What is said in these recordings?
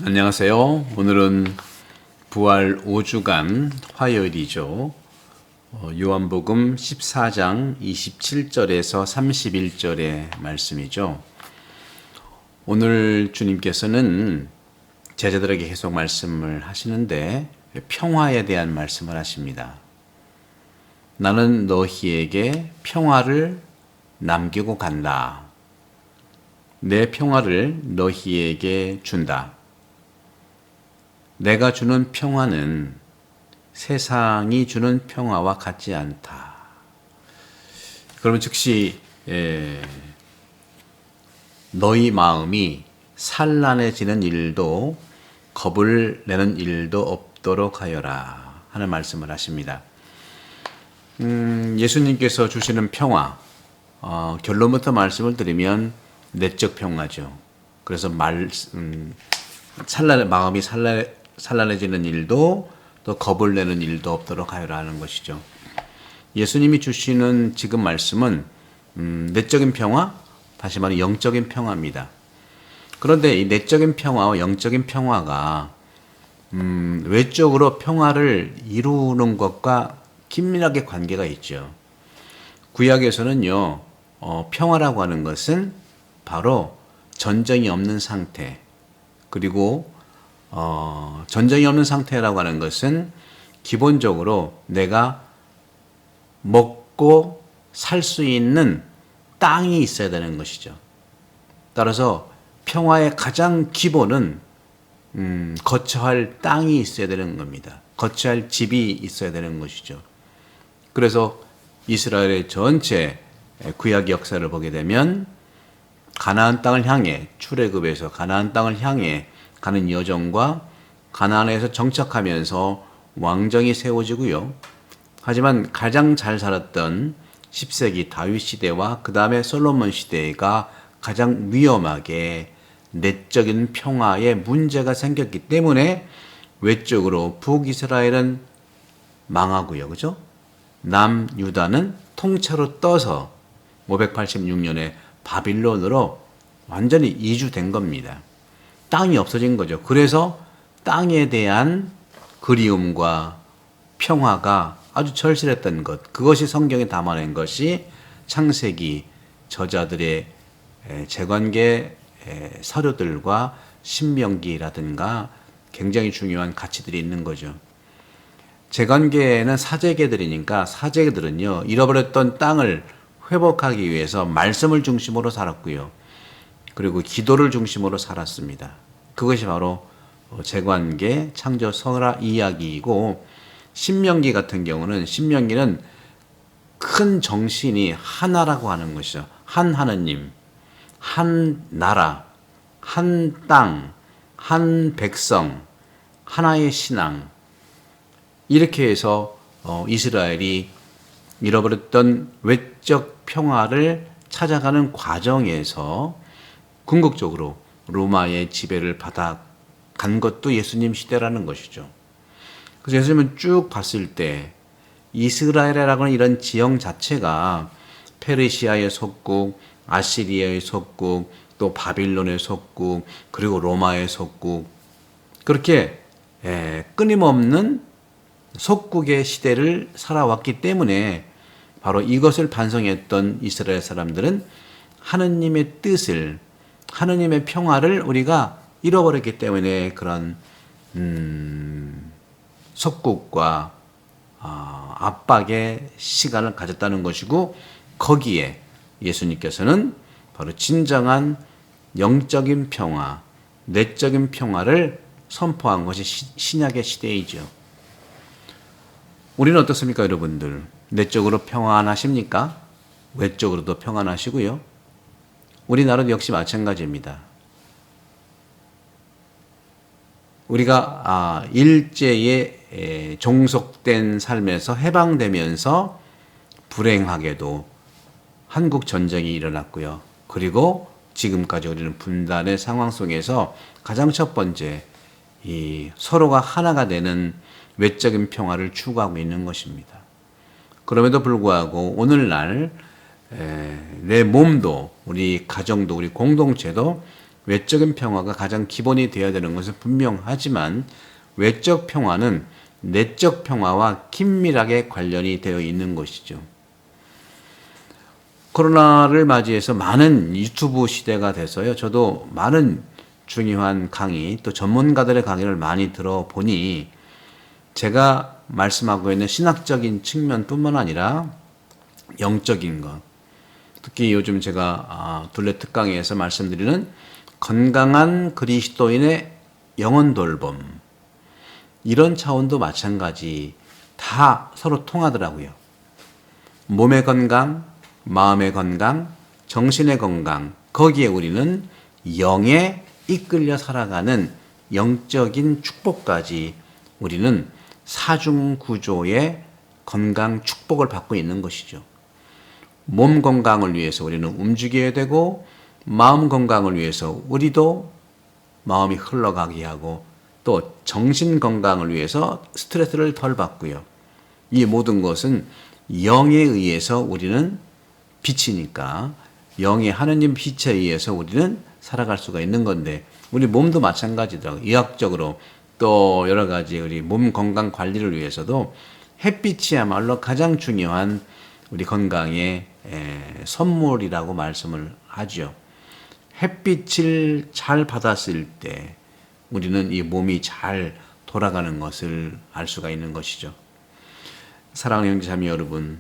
안녕하세요. 오늘은 부활 5주간 화요일이죠. 요한복음 14장 27절에서 31절의 말씀이죠. 오늘 주님께서는 제자들에게 계속 말씀을 하시는데 평화에 대한 말씀을 하십니다. 나는 너희에게 평화를 남기고 간다. 내 평화를 너희에게 준다. 내가 주는 평화는 세상이 주는 평화와 같지 않다. 그러면 즉시 너희 마음이 산란해지는 일도 겁을 내는 일도 없도록 하여라 하는 말씀을 하십니다. 예수님께서 주시는 평화, 결론부터 말씀을 드리면 내적 평화죠. 그래서 마음이 산란해지는 일도 또 겁을 내는 일도 없도록 하여라 하는 것이죠. 예수님이 주시는 지금 말씀은 내적인 평화, 다시 말해 영적인 평화입니다. 그런데 이 내적인 평화와 영적인 평화가 외적으로 평화를 이루는 것과 긴밀하게 관계가 있죠. 구약에서는요, 평화라고 하는 것은 바로 전쟁이 없는 상태, 그리고 전쟁이 없는 상태라고 하는 것은 기본적으로 내가 먹고 살 수 있는 땅이 있어야 되는 것이죠. 따라서 평화의 가장 기본은 거처할 땅이 있어야 되는 겁니다. 거처할 집이 있어야 되는 것이죠. 그래서 이스라엘의 전체 구약 역사를 보게 되면 가나안 땅을 향해, 출애굽에서 가나안 땅을 향해 가는 여정과 가나안에서 정착하면서 왕정이 세워지고요. 하지만 가장 잘 살았던 10세기 다윗 시대와 그 다음에 솔로몬 시대가 가장 위험하게 내적인 평화에 문제가 생겼기 때문에 외적으로 북이스라엘은 망하고요. 그죠? 남유다는 통째로 떠서 586년에 바빌론으로 완전히 이주된 겁니다. 땅이 없어진 거죠. 그래서 땅에 대한 그리움과 평화가 아주 절실했던 것, 그것이 성경에 담아낸 것이 창세기 저자들의 재관계 서류들과 신명기라든가 굉장히 중요한 가치들이 있는 거죠. 재관계는 사제계들이니까 사제계들은요, 잃어버렸던 땅을 회복하기 위해서 말씀을 중심으로 살았고요. 그리고 기도를 중심으로 살았습니다. 그것이 바로 재관계, 창조 설화 이야기이고, 신명기 같은 경우는 신명기는 큰 정신이 하나라고 하는 것이죠. 한 하느님, 한 나라, 한 땅, 한 백성, 하나의 신앙, 이렇게 해서 이스라엘이 잃어버렸던 외적 평화를 찾아가는 과정에서 궁극적으로 로마의 지배를 받아간 것도 예수님 시대라는 것이죠. 그래서 예수님은 쭉 봤을 때 이스라엘이라고 하는 이런 지형 자체가 페르시아의 속국, 아시리아의 속국, 또 바빌론의 속국, 그리고 로마의 속국, 그렇게 끊임없는 속국의 시대를 살아왔기 때문에 바로 이것을 반성했던 이스라엘 사람들은 하느님의 뜻을, 하느님의 평화를 우리가 잃어버렸기 때문에 그런 속국과 압박의 시간을 가졌다는 것이고, 거기에 예수님께서는 바로 진정한 영적인 평화, 내적인 평화를 선포한 것이 신약의 시대이죠. 우리는 어떻습니까, 여러분들? 내적으로 평안하십니까? 외적으로도 평안하시고요. 우리나라도 역시 마찬가지입니다. 우리가 일제에 종속된 삶에서 해방되면서 불행하게도 한국 전쟁이 일어났고요. 그리고 지금까지 우리는 분단의 상황 속에서 가장 첫 번째 이 서로가 하나가 되는 외적인 평화를 추구하고 있는 것입니다. 그럼에도 불구하고 오늘날 내 몸도, 우리 가정도, 우리 공동체도 외적인 평화가 가장 기본이 되어야 되는 것은 분명하지만 외적 평화는 내적 평화와 긴밀하게 관련이 되어 있는 것이죠. 코로나를 맞이해서 많은 유튜브 시대가 돼서요. 저도 많은 중요한 강의 또 전문가들의 강의를 많이 들어보니 제가 말씀하고 있는 신학적인 측면뿐만 아니라 영적인 것, 특히 요즘 제가 둘레 특강에서 말씀드리는 건강한 그리스도인의 영혼 돌봄, 이런 차원도 마찬가지 다 서로 통하더라고요. 몸의 건강, 마음의 건강, 정신의 건강, 거기에 우리는 영에 이끌려 살아가는 영적인 축복까지 우리는 사중 구조의 건강 축복을 받고 있는 것이죠. 몸 건강을 위해서 우리는 움직여야 되고 마음 건강을 위해서 우리도 마음이 흘러가게 하고 또 정신 건강을 위해서 스트레스를 덜 받고요. 이 모든 것은 영에 의해서 우리는 빛이니까 영의 하느님 빛에 의해서 우리는 살아갈 수가 있는 건데 우리 몸도 마찬가지더라고요. 의학적으로 또 여러 가지 우리 몸 건강 관리를 위해서도 햇빛이야말로 가장 중요한 우리 건강의 선물이라고 말씀을 하죠. 햇빛을 잘 받았을 때 우리는 이 몸이 잘 돌아가는 것을 알 수가 있는 것이죠. 사랑하는 형제자매 여러분,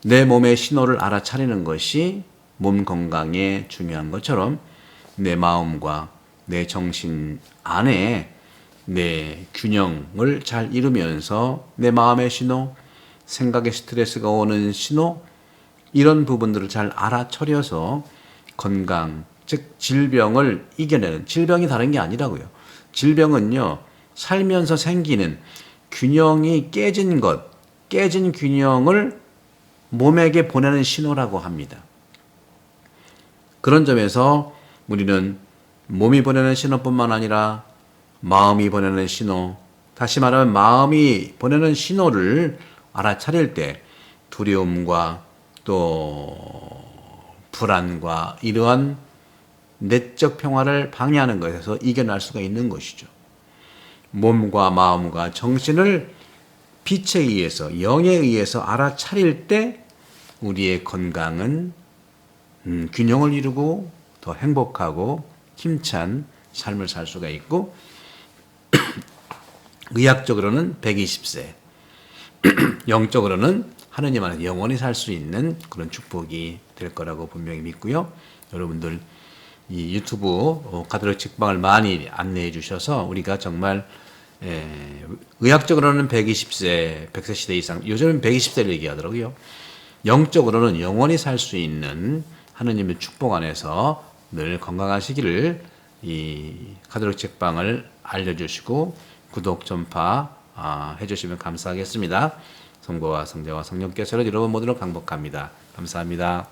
내 몸의 신호를 알아차리는 것이 몸 건강에 중요한 것처럼 내 마음과 내 정신 안에 내 균형을 잘 이루면서 내 마음의 신호, 생각의 스트레스가 오는 신호, 이런 부분들을 잘 알아차려서 건강, 즉 질병을 이겨내는, 질병이 다른 게 아니라고요. 질병은요, 살면서 생기는 균형이 깨진 것, 깨진 균형을 몸에게 보내는 신호라고 합니다. 그런 점에서 우리는 몸이 보내는 신호뿐만 아니라 마음이 보내는 신호, 다시 말하면 마음이 보내는 신호를 알아차릴 때 두려움과 또 불안과 이러한 내적 평화를 방해하는 것에서 이겨낼 수가 있는 것이죠. 몸과 마음과 정신을 빛에 의해서, 영에 의해서 알아차릴 때 우리의 건강은 균형을 이루고 더 행복하고 힘찬 삶을 살 수가 있고 의학적으로는 120세, 영적으로는 하느님 안에서 영원히 살 수 있는 그런 축복이 될 거라고 분명히 믿고요. 여러분들 이 유튜브 가톨릭 책방을 많이 안내해 주셔서 우리가 정말 의학적으로는 120세, 100세 시대 이상, 요즘은 120세를 얘기하더라고요. 영적으로는 영원히 살 수 있는 하느님의 축복 안에서 늘 건강하시기를 이 가톨릭 책방을 알려주시고 구독, 전파 해주시면 감사하겠습니다. 성부와 성자와 성령께서는 여러분 모두를 강복합니다. 감사합니다.